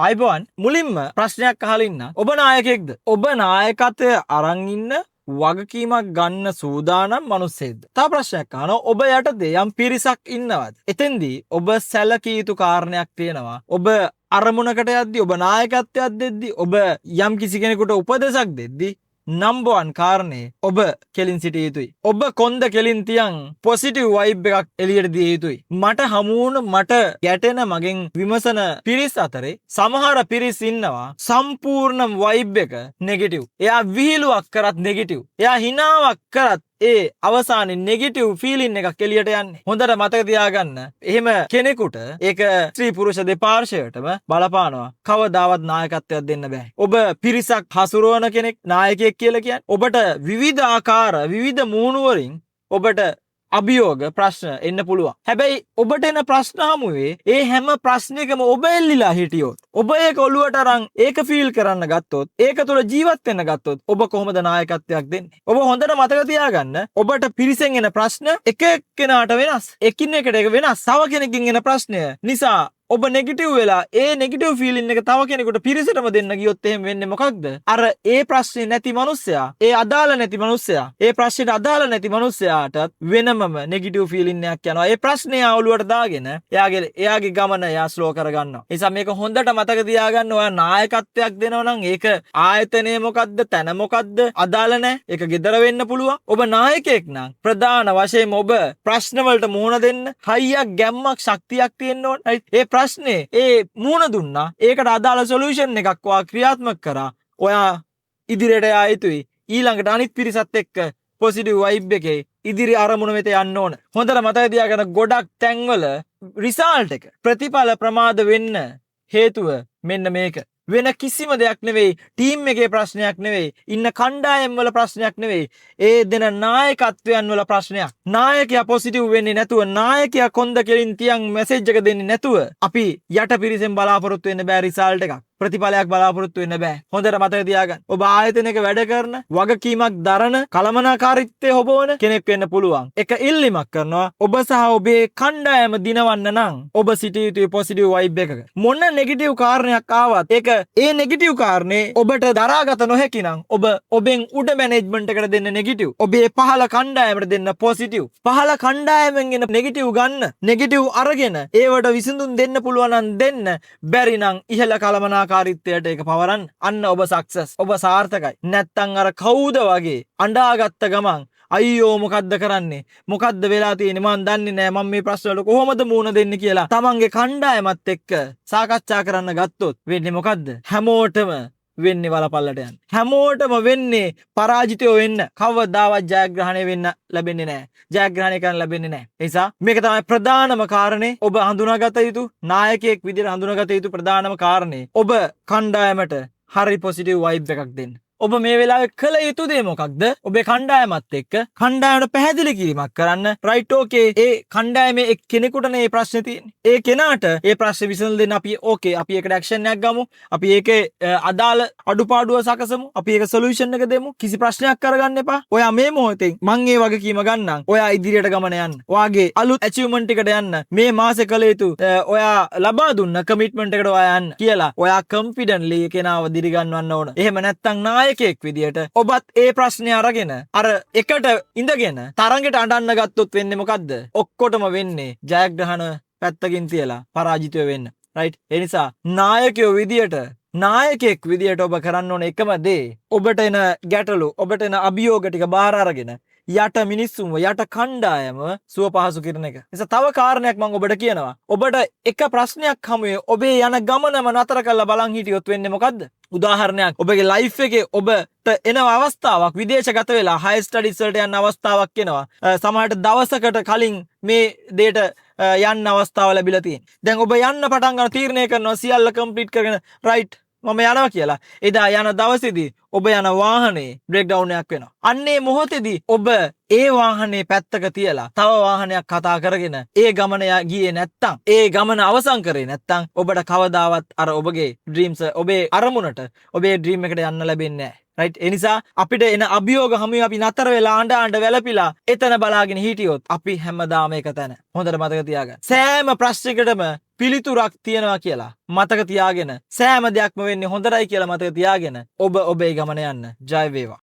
ආයිබෝන් මුලින්ම ප්‍රශ්නයක් අහලා ඉන්න. ඔබ නායකයෙක්ද? ඔබ නායකත්වය අරන් ඉන්න වගකීමක් ගන්න සූදානම් මිනිස්සෙක්ද? තව ප්‍රශ්නයක් අහනවා. ඔබ යටතේ යම් පිරිසක් ඉන්නවද? එතෙන්දී ඔබ සැලකිය යුතු කාරණයක් තියෙනවා. ඔබ අරමුණකට යද්දී ඔබ නායකත්වයක් දෙද්දී ඔබ යම් කිසි කෙනෙකුට උපදෙසක් දෙද්දී නම්බර් 1 කාරණේ ඔබ කෙලින් සිටිය යුතුයි. ඔබ කොන්ද කෙලින් තියන් පොසිටිව් වයිබ් එකක් එළියට දිය යුතුයි. මට හමු වුණ මට ගැටෙන මගෙන් විමසන පිරිස් අතරේ සමහර පිරිස් ඉන්නවා සම්පූර්ණ වයිබ් එක නෙගටිව්. එයා විහිළුවක් කරත් නෙගටිව්. එයා හිනාවක් කරත් ඒ අවසානයේ නෙගටිව් ෆීලින් එකක් එළියට යන්නේ. හොඳට මතක තියාගන්න. එහෙම කෙනෙකුට ඒක ස්ත්‍රී පුරුෂ දෙපාර්ශ්වයටම බලපානවා. කවදාවත් නායකත්වයක් දෙන්න බෑ. ඔබ පිරිසක් හසුරවන කෙනෙක් නායකයෙක් කියලා කියන්නේ. ඔබට විවිධ ආකාර විවිධ මූණු වලින් ඔබට අභියෝග ප්‍රශ්න එන්න පුළුවන්. හැබැයි ඔබට එන ප්‍රශ්න හමුවේ ඒ හැම ප්‍රශ්නයකම ඔබ එල්ලිලා හිටියොත්, ඔබ ඒක ඔළුවට අරන් ඒක ෆීල් කරන්න ගත්තොත්, ඒක තුළ ජීවත් වෙන්න ගත්තොත් ඔබ කොහොමද නායකත්වයක් දෙන්නේ? ඔබ හොඳට මතක තියාගන්න. ඔබට පිරිසෙන් එන ප්‍රශ්න එක එක්කෙනාට වෙනස්. එකින් එකට එක වෙනස්. තව කෙනකින් එන ප්‍රශ්නය නිසා ඔබ නෙගටිව් වෙලා ඒ නෙගටිව් ෆීලින් එක තව කෙනෙකුට පිරිසටම දෙන්න ගියොත් එහෙම වෙන්නේ මොකක්ද? අර ඒ ප්‍රශ්නේ නැති මිනිස්සයා, ඒ අදාළ නැති මිනිස්සයා, ඒ ප්‍රශ්නෙට අදාළ නැති මිනිස්සයාටත් වෙනමම නෙගටිව් ෆීලින් එකක් යනවා. ඒ ප්‍රශ්නේ ආවලුවට දාගෙන එයාගේ ගමන එයා ස්ලෝ කරගන්නවා. ඒ නිසා මේක හොඳට මතක තියාගන්න. ඔයා නායකත්වයක් දෙනවා නම් ඒක ආයතනය මොකද්ද, තැන මොකද්ද අදාළ නැහැ. ඒක gedara වෙන්න පුළුවන්. ඔබ නායකයෙක් නම් ප්‍රධාන වශයෙන් ඔබ ප්‍රශ්න වලට මුහුණ දෙන්න හයියක්, ගැම්මක්, ශක්තියක් තියෙන්න ඕන. ඒ ප්‍රශ්නේ ඒ මුහුණ දුන්නා. ඒකට අදාළ සොලියුෂන් එකක් ඔයා ක්‍රියාත්මක කරා. ඔයා ඉදිරියට යා යුතුයි. ඊළඟට අනිත් පිරිසත් එක්ක පොසිටිව් වයිබ් එකේ ඉදිරි අරමුණ වෙත යන්න ඕන. හොඳට මතක තියාගන්න. ගොඩක් තැන්වල රිසල්ට් එක ප්‍රතිඵල ප්‍රමාද වෙන්න හේතුව මෙන්න මේක. වෙන කිසිම දෙයක් නෙවෙයි. ටීම් එකේ ප්‍රශ්නයක් නෙවෙයි. ඉන්න කණ්ඩායම් වල ප්‍රශ්නයක් නෙවෙයි. ඒ දෙන නායකත්වයන් වල ප්‍රශ්නයක්. නායකයා පොසිටිව් වෙන්නේ නැතුව, නායකයා කොන්ද කෙලින් තියන් මැසේජ් එක දෙන්නේ නැතුව අපි යට පිරිසෙන් බලාපොරොත්තු වෙන්න බෑ රිසල්ට් එකක්. ප්‍රතිඵලයක් බලාපොරොත්තු වෙන්න බෑ. හොඳට මතක තියාගන්න. ඔබ ආයතනයක වැඩ කරන, වගකීමක් දරන, කළමනාකාරීත්වයේ හොබවන කෙනෙක් වෙන්න පුළුවන්. එක ඉල්ලීමක් කරනවා. ඔබ සහ ඔබේ කණ්ඩායම දිනවන්න නම් ඔබ සිටිය යුතුයි පොසිටිව් වයිබ් එකක. මොන නෙගටිව් කාරණයක් ආවත් ඒක ඒ නෙගටිව් කාරණේ ඔබට දරාගත නොහැකි නම් ඔබ ඔබෙන් උඩ මැනේජ්මන්ට් එකට දෙන්න නෙගටිව්. ඔබේ පහළ කණ්ඩායමට දෙන්න පොසිටිව්. පහළ කණ්ඩායමෙන් එන නෙගටිව් ගන්න. නෙගටිව් අරගෙන ඒවට විසඳුම් දෙන්න පුළුවන් නම් දෙන්න. බැරි නම් ඉහළ කළමනාකාරීත්වයට ඒක පවරන්න. අන්න ඔබ සක්සස්. ඔබ සාර්ථකයි. නැත්තම් අර කවුද වගේ අඬාගත්ත ගමන් අයියෝ මොකද්ද කරන්නේ? මොකද්ද වෙලා තියෙන්නේ? මම දන්නේ නැහැ. මම මේ ප්‍රශ්න වලට කොහොමද මුහුණ දෙන්නේ කියලා තමන්ගේ කණ්ඩායමත් එක්ක සාකච්ඡා කරන්න ගත්තොත් වෙන්නේ මොකද්ද? හැමෝටම වෙන්නේ වලපල්ලට යන්න. හැමෝටම වෙන්නේ පරාජිතයෝ වෙන්න. කවදාවත් ජයග්‍රහණය වෙන්න ලැබෙන්නේ නැහැ. ජයග්‍රහණය කරන්න ලැබෙන්නේ නැහැ. ඒ නිසා මේක තමයි ප්‍රධානම කාරණේ. ඔබ හඳුනාගත යුතු නායකයෙක් විදිහට හඳුනාගත යුතු ප්‍රධානම කාරණේ. ඔබ කණ්ඩායමට හරි පොසිටිව් වයිබ් එකක් දෙන්න. ඔබ මේ වෙලාවේ කළ යුතු දේ මොකක්ද? ඔබේ කණ්ඩායමත් එක්ක කණ්ඩායමට පැහැදිලි කිරීමක් කරන්න. රයිට් ඕකේ. ඒ කණ්ඩායමේ එක් කෙනෙකුටනේ මේ ප්‍රශ්නේ තියෙන්නේ. ඒ කෙනාට ඒ ප්‍රශ්නේ විසඳලා දෙන්න අපි ඕකේ. අපි ඒකට ඇක්ෂන් එකක් ගමු. අපි ඒකේ අදාළ අඩුපාඩුව සකසමු. අපි ඒක සොලියුෂන් එක දෙමු. කිසි ප්‍රශ්නයක් කරගන්න එපා. ඔයා මේ මොහොතෙන් මං ඒ වගකීම ගන්නම්. ඔයා ඉදිරියට ගමන යන්න. ඔයාගේ අලුත් ඇචීව්මන්ට් එකට යන්න. මේ මාසේ කළ යුතු ඔයා ලබා දුන්න කමිට්මන්ට් එකට ඔයා යන්න කියලා ඔයා කොන්ෆිඩන්ට්ලි කෙනාව දිරි ගන්නවන්න ඕන. එහෙම නැත්නම් නායකයෙක් විදියට ඔබත් ඒ ප්‍රශ්නේ අරගෙන අර එකට ඉඳගෙන තරඟට අඬන්න ගත්තොත් වෙන්නේ මොකද්ද? ඔක්කොටම වෙන්නේ ජයග්‍රහණ පැත්තකින් තියලා පරාජිතය වෙන්න. රයිට්? ඒ නිසා නායකයෝ විදියට, නායකයෙක් විදියට ඔබ කරන්න ඕන එකම දේ ඔබට එන ගැටලු, ඔබට එන අභියෝග ටික බාර අරගෙන යට මිනිස්සුන්ව, යට කණ්ඩායම සුව පහසු කරන එක. නිසා තව කාරණයක් මම ඔබට කියනවා. ඔබට එක ප්‍රශ්නයක් හමුවේ ඔබේ යන ගමනම නතර කරලා බලන් හිටියොත් වෙන්නේ මොකද්ද? උදාහරණයක්, ඔබගේ ලයිෆ් එකේ ඔබට එන අවස්ථාවක්, විදේශගත වෙලා හයර් ස්ටඩීස් වලට යන අවස්ථාවක් එනවා. සමහරට දවසකට කලින් මේ දෙයට යන්න අවස්ථාව ලැබිලා තියෙනවා. දැන් ඔබ යන්න පටන් ගන්න තීරණය කරනවා සියල්ල කම්ප්ලීට් කරගෙන රයිට් මම යනවා කියලා. එදා යන දවසේදී ඔබ යන වාහනේ බ්‍රේක් ඩවුන් එකක් වෙනවා. අන්නේ මොහොතේදී ඔබ ඒ වාහනේ පැත්තක තියලා තව වාහනයක් කතා කරගෙන ඒ ගමන ගියේ නැත්තම්, ඒ ගමන අවසන් කරේ නැත්තම් ඔබට කවදාවත් අර ඔබගේ ඩ්‍රීම්ස්, ඔබේ අරමුණට, ඔබේ ඩ්‍රීම් එකට යන්න ලැබෙන්නේ නැහැ. රයිට්? ඒ නිසා අපිට එන අභියෝග හැමෝම අපි නතර වෙලා අඬ වැළපිලා එතන බලාගෙන හිටියොත් අපි හැමදාම එක තැන. හොඳට මතක තියාගන්න. සෑම ප්‍රශ්නයකටම පිළිතුරක් තියෙනවා කියලා මතක තියාගෙන සෑම දෙයක්ම වෙන්නේ හොඳටයි කියලා මතක තියාගෙන ඔබ ඔබේ ගමන යන්න. ජය වේවා.